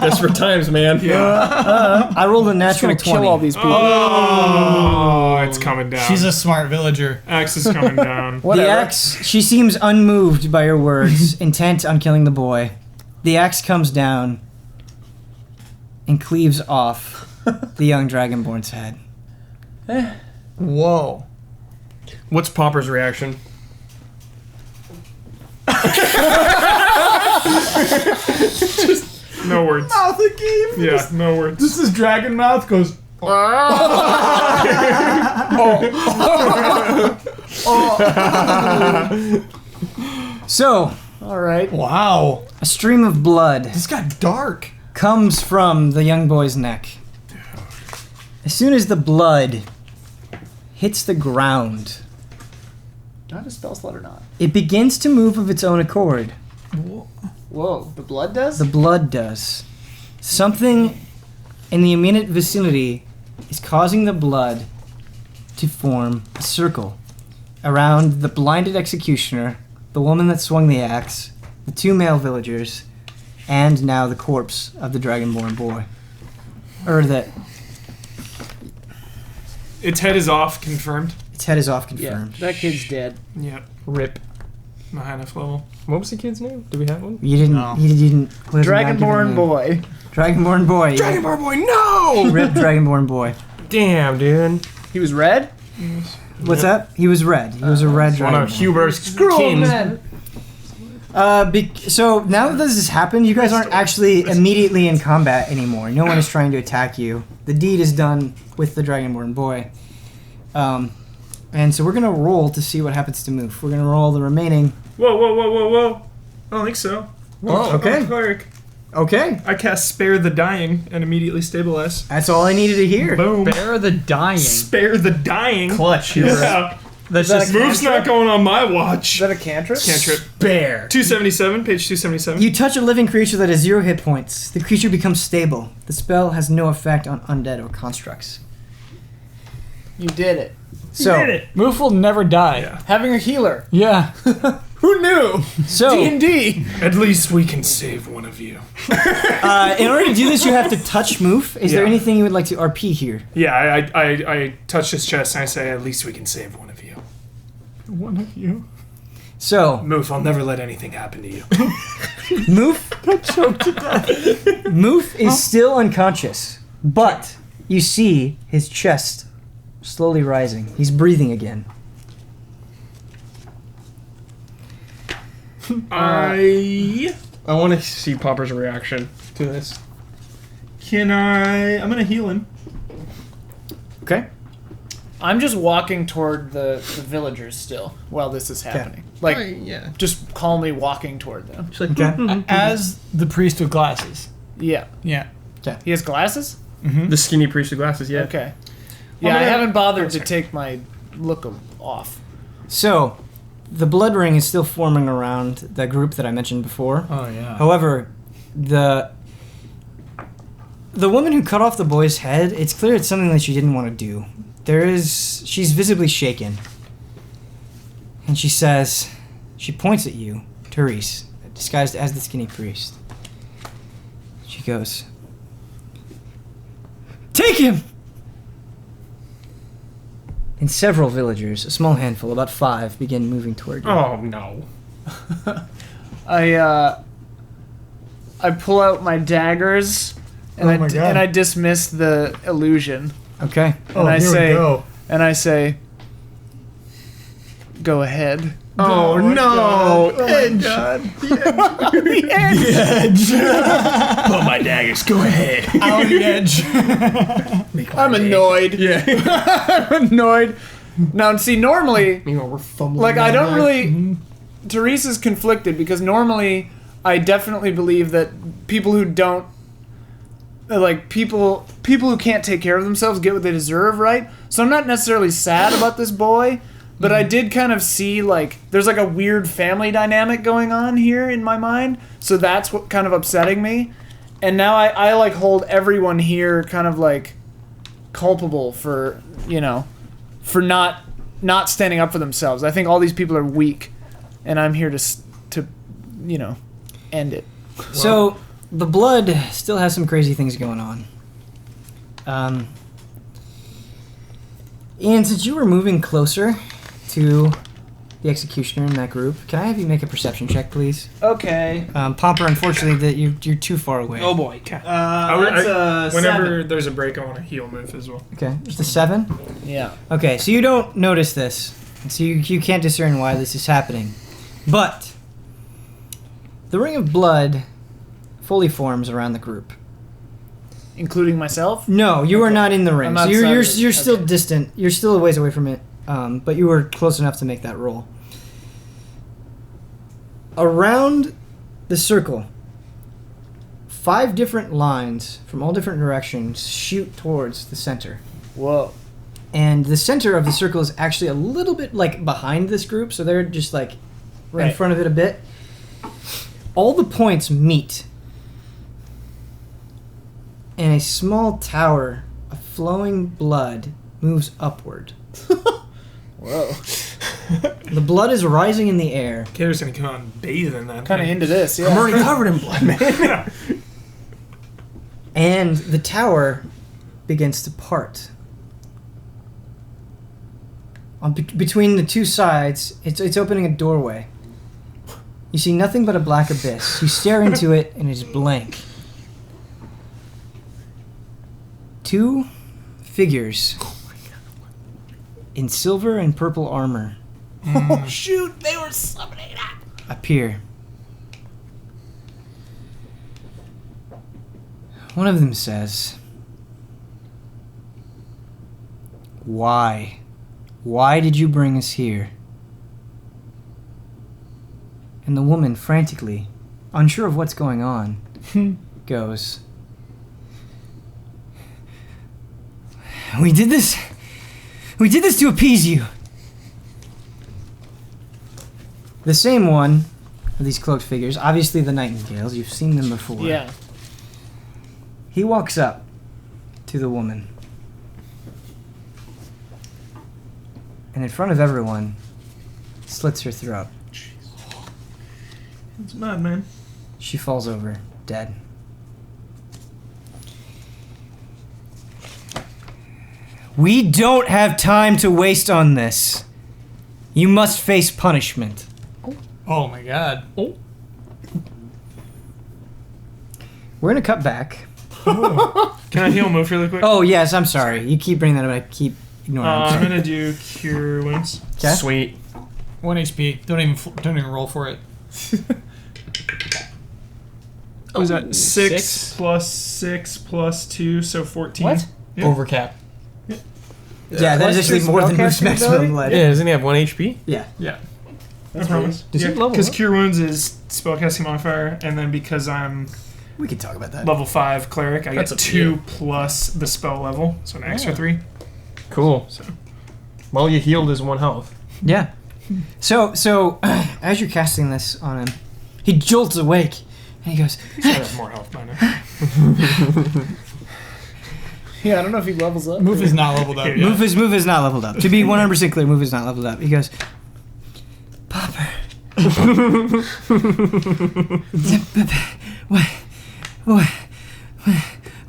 Desperate times, man. I rolled a I'm natural gonna 20. kill all these people. Oh, it's coming down. She's a smart villager. Axe is coming down. The Whatever. axe, she seems unmoved by your words, intent on killing the boy. The axe comes down and cleaves off the young dragonborn's head. Whoa. What's Pomper's reaction? No words. Mouth again. Yeah, no words. This is dragon mouth goes. So, All right. Wow. a stream of blood This got dark. comes from the young boy's neck. As soon as the blood hits the ground, Do I have a spell slot or not? it begins to move of its own accord. Whoa, the blood does? The blood does. Something in the immediate vicinity is causing the blood to form a circle around the blinded executioner, the woman that swung the axe, the 2 male villagers, and now the corpse of the dragonborn boy. Its head is off, confirmed. Its head is off, Yeah, confirmed. that kid's dead. Yep. Rip. Not high enough level. What was the kid's name? Do we have one? You didn't. No. You didn't. who has not given a Dragonborn name? boy. Dragonborn boy. yeah. Dragonborn boy, no! Rip Dragonborn boy. Damn, dude. He was red? What's that? He was red. He was a red One of dragonborn. Huber's Screw him, kins. man. So now that this has happened, you guys aren't actually immediately in combat anymore. No one is trying to attack you. The deed is done with the Dragonborn boy. And so we're gonna roll to see what happens to move. We're gonna roll the remaining. Whoa, whoa, whoa, whoa, whoa. I don't think so. Oh, okay. I'm cleric. Okay. I cast Spare the Dying and immediately stabilize. That's all I needed to hear. Boom. Bear the dying. Spare the Dying. Clutch. Yeah. That's that just a Move's not going on my watch. Is that a cantrip? Cantrip. bear. 277, page 277. You touch a living creature that has 0 hit points. The creature becomes stable. The spell has no effect on undead or constructs. You did it. So, Moof will never die. Yeah. Having a healer. Yeah. Who knew? so D&D. At least we can save one of you. in order to do this, you have to touch move. Is there Yeah. anything you would like to RP here? Yeah, I touch his chest and I say, at least we can save one of you. One of you. So, Moof, I'll never let anything happen to you. Moof is still unconscious, but you see his chest slowly rising. He's breathing again. I want to see Popper's reaction to this. I'm gonna heal him. Okay. I'm just walking toward the villagers still while this is happening. Like, Yeah. just calmly walking toward them. Just like, Okay. As the priest with glasses. Yeah. Yeah. He has glasses? the skinny priest with glasses, yeah. Okay. Yeah, I haven't bothered to take my look off. So, the blood ring is still forming around the group that I mentioned before. Oh, yeah. However, the woman who cut off the boy's head, it's clear it's something that she didn't want to do. She's visibly shaken. And she says, she points at you, Therese, disguised as the skinny priest. She goes, "Take him!" And several villagers, a small handful, about 5, begin moving toward you. Oh, no. I pull out my daggers and Oh my God. and I dismiss the illusion. Okay. And I say, go. go ahead. Oh, no. Edge. The edge. Pull my daggers. Go ahead. Out on the edge. I'm annoyed. Yeah. I'm annoyed. Now, see, normally, Meanwhile, we're fumbling. like, I don't around. really... Therese is conflicted because normally I definitely believe that people who don't... Like, people who can't take care of themselves get what they deserve, right? So I'm not necessarily sad about this boy, but I did kind of see, like, there's, like, a weird family dynamic going on here in my mind. So that's what kind of upsetting me. And now I like, hold everyone here kind of, like, culpable for, for not standing up for themselves. I think all these people are weak, and I'm here to end it. So, the blood still has some crazy things going on. And since you were moving closer to the executioner in that group, can I have you make a perception check, please? Okay. Popper, unfortunately, that you're too far away. Oh, boy. Whenever there's a break, I want to heal Moof as well. Okay, just a 7? Yeah. Okay, so you don't notice this. So you can't discern why this is happening. But the ring of blood fully forms around the group. Including myself? No, you are not in the ring. I'm So outside you're of it. you're still Okay. distant. You're still a ways away from it. But you were close enough to make that roll. Around the circle, 5 different lines from all different directions shoot towards the center. Whoa. And the center of the circle is actually a little bit like behind this group, so they're just like in Right. front of it a bit. All the points meet. And a small tower of flowing blood moves upward. Whoa. The blood is rising in the air. Kater's gonna come out and bathe in that. Kind of thing. into this, yeah. I'm already covered in blood, man. And the tower begins to part. Between the two sides, it's opening a doorway. You see nothing but a black abyss. You stare into it, and it's blank. 2 figures in silver and purple armor Oh, shoot, they were summoning it. appear. One of them says, "Why? Why did you bring us here?" And the woman, frantically, unsure of what's going on, goes, We did this to appease you." The same one of these cloaked figures, obviously the Nightingales, you've seen them before. Yeah. He walks up to the woman. And in front of everyone, slits her throat. It's mad, man. She falls over, dead. We don't have time to waste on this. You must face punishment. Oh Oh my god. Oh. We're gonna cut back. Can I heal move really quick? Oh yes, I'm sorry. You keep bringing that up. I keep ignoring. I'm gonna do cure wounds. Okay. Sweet. 1 HP. Don't even roll for it. What was that? 6 6? plus 6 plus 2, so 14. What? Yeah. Overcap. Yeah, that is actually more than Moose spellcasting maximum ability? life. Yeah, doesn't he have 1 HP? Yeah. Yeah. That's promise. Does he Yeah, level because up? cure wounds is spellcasting modifier, and then because I'm We can talk about that. level 5 cleric, I That's get up to 2 you. plus the spell level, so an extra 3. Cool. So Well, you healed his 1 health. Yeah. So as you're casting this on him, he jolts awake and he goes, he's gotta have more health by now. Yeah, I don't know if he levels up. Move is not leveled up. Yeah. yet. Move is not leveled up. To be 100% clear, Move is not leveled up. He goes, Popper.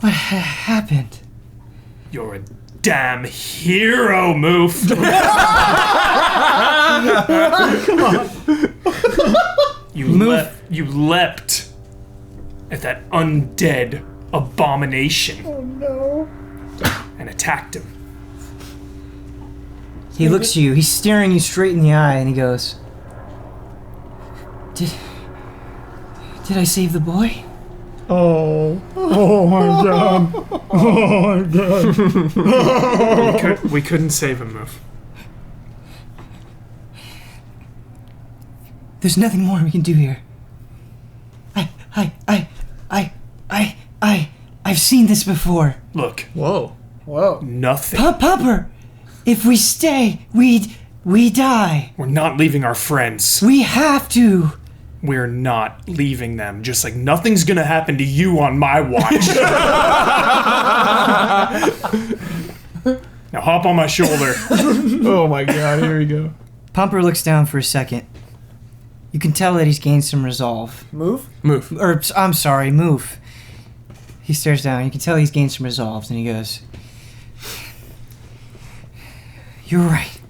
What happened? You're a damn hero, Moof. You leapt at that undead abomination. Oh no. And attacked him. He looks at you. He's staring you straight in the eye, and he goes, Did I save the boy? Oh my god. Oh my god. we couldn't save him, Moof. There's nothing more we can do here. I've seen this before. Look, Whoa. Whoa. nothing. Popper, if we stay, we die. We're not leaving our friends. We have to. We're not leaving them. Just like nothing's gonna happen to you on my watch. Now hop on my shoulder. Oh my god, here we go. Popper looks down for a second. You can tell that he's gained some resolve. Move? Move. Or, I'm sorry, move. He stares down. You can tell he's gained some resolve, and he goes, You're right.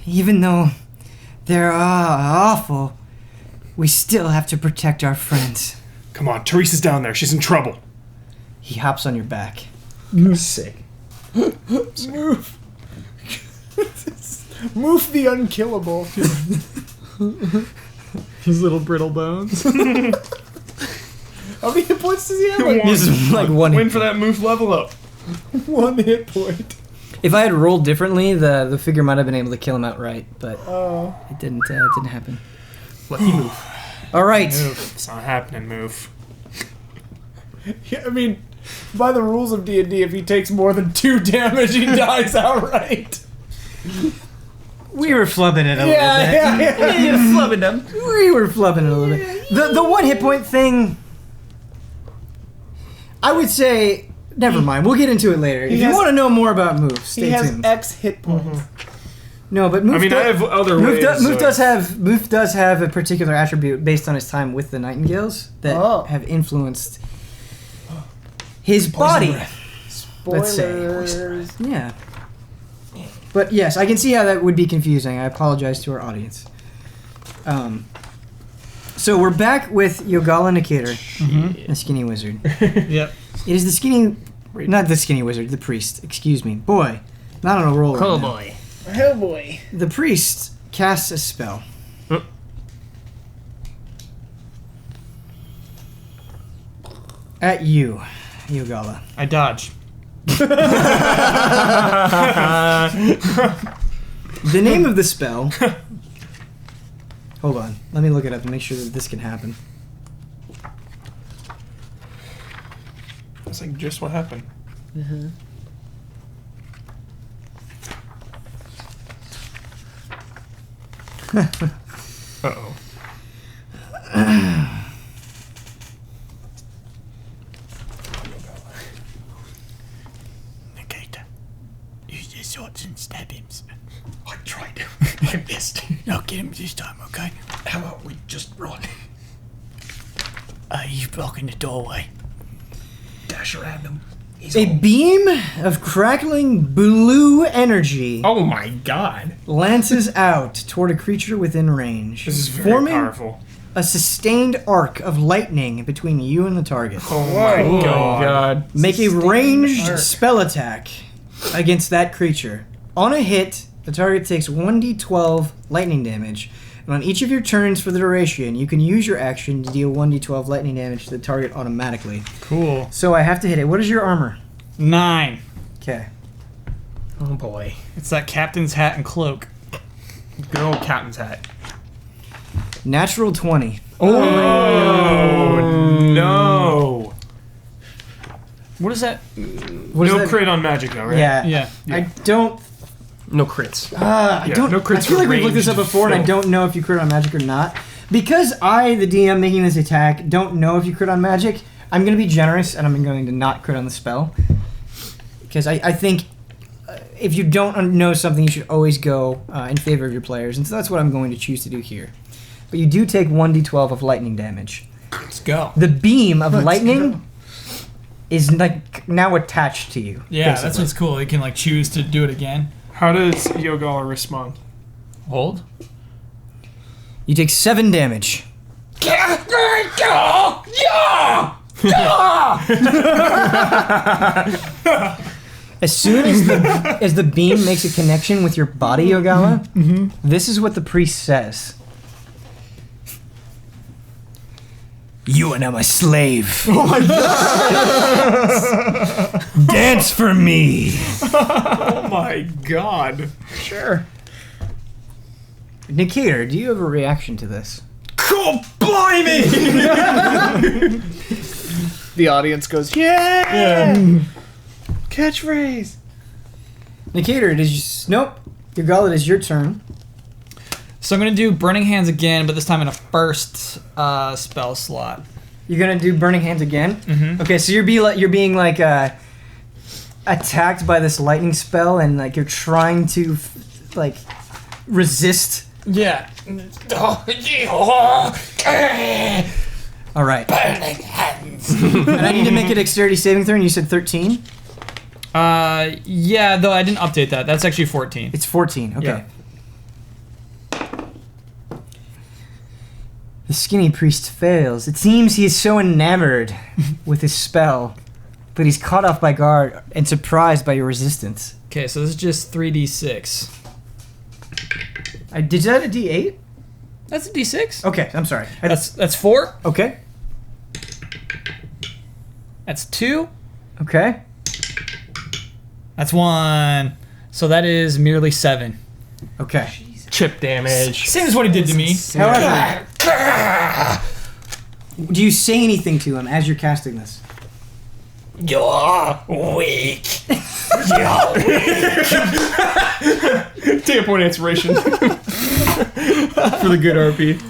Even though they're awful, we still have to protect our friends. Come on, Teresa's down there. She's in trouble. He hops on your back. Sick. Move. Move the unkillable. His little brittle bones. How many hit points does he have? Like This is like one Win hit for that Moof level up. 1 hit point. If I had rolled differently, the figure might have been able to kill him outright, but Oh. it didn't happen. Lucky move. All right. It's not happening, Moof. Yeah, I mean, by the rules of D&D, if he takes more than 2 damage, he dies outright. We were flubbing it a little bit. Yeah. Flubbing them. We were flubbing it a little bit. The 1 hit point thing, I would say, never mind. We'll get into it later. If you has- want to know more about moves, He stay has tuned. X hit points. No, but Moof I mean, I have other Moof, ways. Moof does have a particular attribute based on his time with the Nightingales that have influenced his body. Let's say. Spoilers. Yeah. But yes, I can see how that would be confusing. I apologize to our audience. So we're back with Yogala Nikator, the skinny wizard. Yep. It is the skinny, not the skinny wizard, the priest. Excuse me, boy, not on a roll. Oh right now. boy. Oh boy. The priest casts a spell. At you, Yogala. I dodge. The name of the spell. Hold on, let me look it up to make sure that this can happen. That's like just what happened. Uh-oh. Nikator, use your swords and stab him. I tried. I missed. No, get him this time, okay? How about we just run? He's blocking the doorway. Dash around him. A beam of crackling blue energy Oh my god. lances out toward a creature within range, This is very forming powerful. a sustained arc of lightning between you and the target. Oh my Oh god. my god. Make a ranged arc. spell attack against that creature. On a hit, the target takes 1d12 lightning damage, and on each of your turns for the duration, you can use your action to deal 1d12 lightning damage to the target automatically. Cool. So I have to hit it. What is your armor? 9. Okay. Oh boy. It's that captain's hat and cloak. Good old captain's hat. Natural 20. Oh no. What is that? What is No that? crit on magic though, right? Yeah. Yeah. I don't. No crits. I Yeah, don't. no crits I feel for like we've looked this up ranged before, and I filth. don't know if you crit on magic or not. Because I, the DM making this attack, don't know if you crit on magic. I'm going to be generous, and I'm going to not crit on the spell. Because I think if you don't know something, you should always go in favor of your players, and so that's what I'm going to choose to do here. But you do take 1d12 of lightning damage. Let's go. The beam of lightning is like now attached to you. Yeah, that's basically. what's cool. You can like choose to do it again. How does Yogala respond? Hold. You take 7 damage. As soon as the beam makes a connection with your body, Yogala, this is what the priest says. You are now my slave. Oh my god! Dance for me. Oh my god. Sure. Nikator, do you have a reaction to this? God blimey! The audience goes, yeah! Catchphrase. Nikator, it is nope. Yogala, it is your turn. So I'm gonna do Burning Hands again, but this time in a first spell slot. You're gonna do Burning Hands again. Mm-hmm. Okay, so you're being like attacked by this lightning spell, and like you're trying to like resist. Yeah. All right. Burning Hands. And I need to make a dexterity saving throw. And you said 13. Yeah, though I didn't update that. That's actually 14. It's 14. Okay. Yeah. The skinny priest fails. It seems he is so enamored with his spell, but he's caught off by guard and surprised by your resistance. Okay, so this is just 3d6. Did that a D8? That's a d6. Okay, I'm sorry. That's 4. Okay. That's 2. Okay. That's 1. So that is merely 7. Okay. Chip damage. Same as what he did to me. However, do you say anything to him as you're casting this? You're weak. Take a point of inspiration. For the good RP.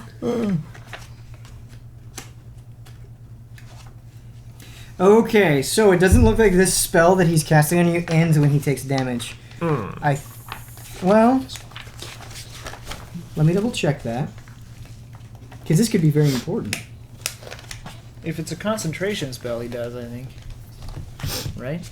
Okay, so it doesn't look like this spell that he's casting on you ends when he takes damage. Well, let me double check that. Because this could be very important. If it's a concentration spell, he does, I think. Right?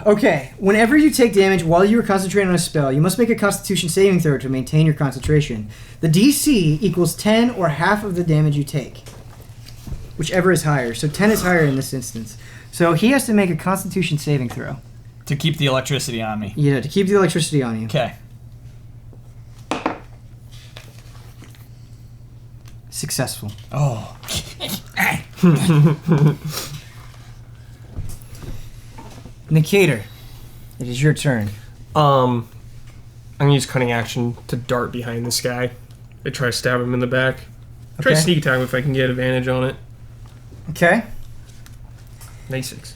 Okay, whenever you take damage while you are concentrating on a spell, you must make a Constitution saving throw to maintain your concentration. The DC equals 10 or half of the damage you take. Whichever is higher. So 10 is higher in this instance. So he has to make a Constitution saving throw. To keep the electricity on me. Yeah, to keep the electricity on you. Okay. Successful. Oh. Nikator, it is your turn. I'm gonna use cunning action to dart behind this guy. I try to stab him in the back. Try to Okay. sneak attack him if I can get advantage on it. Okay. 96.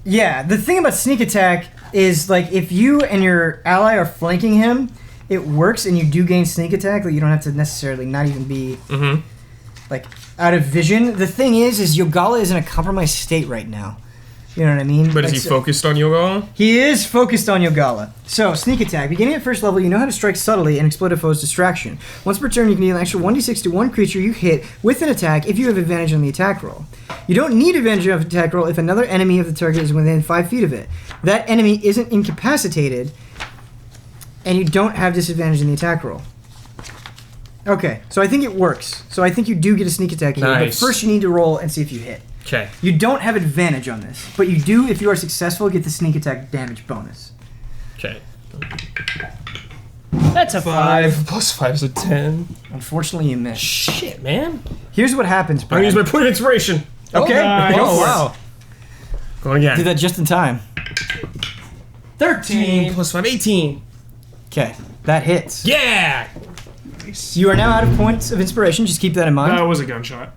Yeah, the thing about sneak attack is like if you and your ally are flanking him, it works and you do gain sneak attack. Like you don't have to necessarily not even be like out of vision. The thing is Yogala is in a compromised state right now. You know what I mean? But is he focused on Yogala? He is focused on Yogala. So, sneak attack. Beginning at first level, you know how to strike subtly and exploit a foe's distraction. Once per turn, you can deal an extra 1d6 to one creature you hit with an attack if you have advantage on the attack roll. You don't need advantage of attack roll if another enemy of the target is within 5 feet of it. That enemy isn't incapacitated, and you don't have disadvantage in the attack roll. Okay, so I think it works. So I think you do get a sneak attack here, Nice. but first you need to roll and see if you hit. Okay. You don't have advantage on this, but you do, if you are successful, get the sneak attack damage bonus. Okay. That's a 5. Plus 5 is a 10. Unfortunately, you missed. Shit, man. Here's what happens, I'm Brad. gonna use my point of inspiration. Okay, nice. go for it. wow. Going again. Did that just in time. 13 plus 5, 18. Okay, that hits. Yeah! You are now out of points of inspiration. Just keep that in mind. That was a gunshot.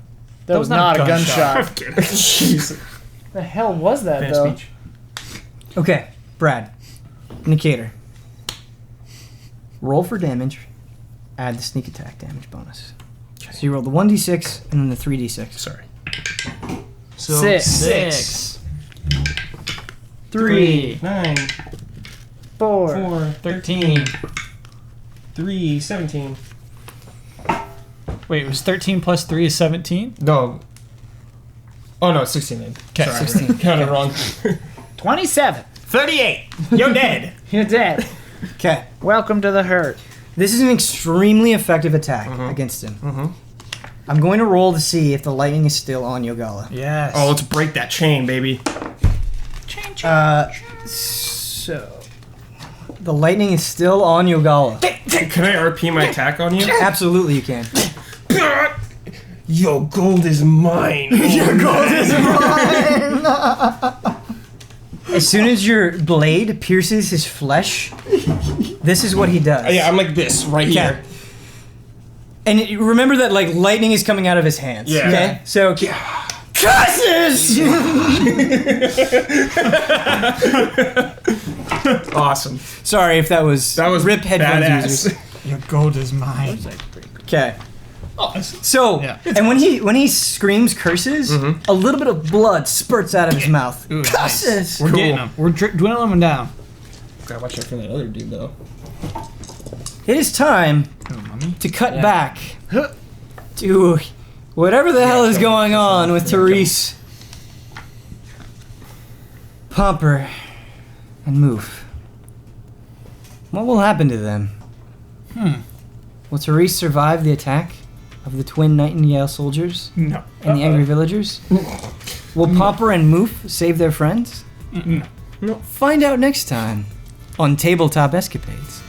That was not a gunshot. I'm kidding. Jeez. The hell was that, Bad though? speech. Okay, Brad. Indicator. Roll for damage. Add the sneak attack damage bonus. Okay. So you roll the 1d6 and then the 3d6. Sorry. So 6. 3. 9, 4. 4, 13, 3, 17. Wait, it was 13 plus 3 is 17? No. Oh, no, it's 16. Okay, Sorry, 16. Counted wrong. 27. 38. You're dead. You're dead. Okay, Welcome to the herd. this is an extremely effective attack against him. I'm going to roll to see if the lightning is still on Yogala. Yes. Oh, let's break that chain, baby. So the lightning is still on Yogala. Can I RP my attack on you? Absolutely, you can. Yo, gold is mine. As soon as your blade pierces his flesh, this is what he does. Yeah, I'm like this right here. And remember that like lightning is coming out of his hands. Yeah. Okay. So curses. Awesome. Sorry if that was rip headphones badass. users. Your gold is mine. Okay. So Yeah. and when he screams curses, a little bit of blood spurts out of his mouth. Ooh, nice. Curses. We're getting them. We're dwindling them down. Gotta watch out for that other dude, though. It is time Oh, mommy. to cut back to whatever the hell is going on with Therese, Pomper, and Moof. What will happen to them? Will Therese survive the attack of the twin Nightingale soldiers no. and the angry villagers? Will Pomper and Moof save their friends? No. Find out next time on Tabletop Escapades.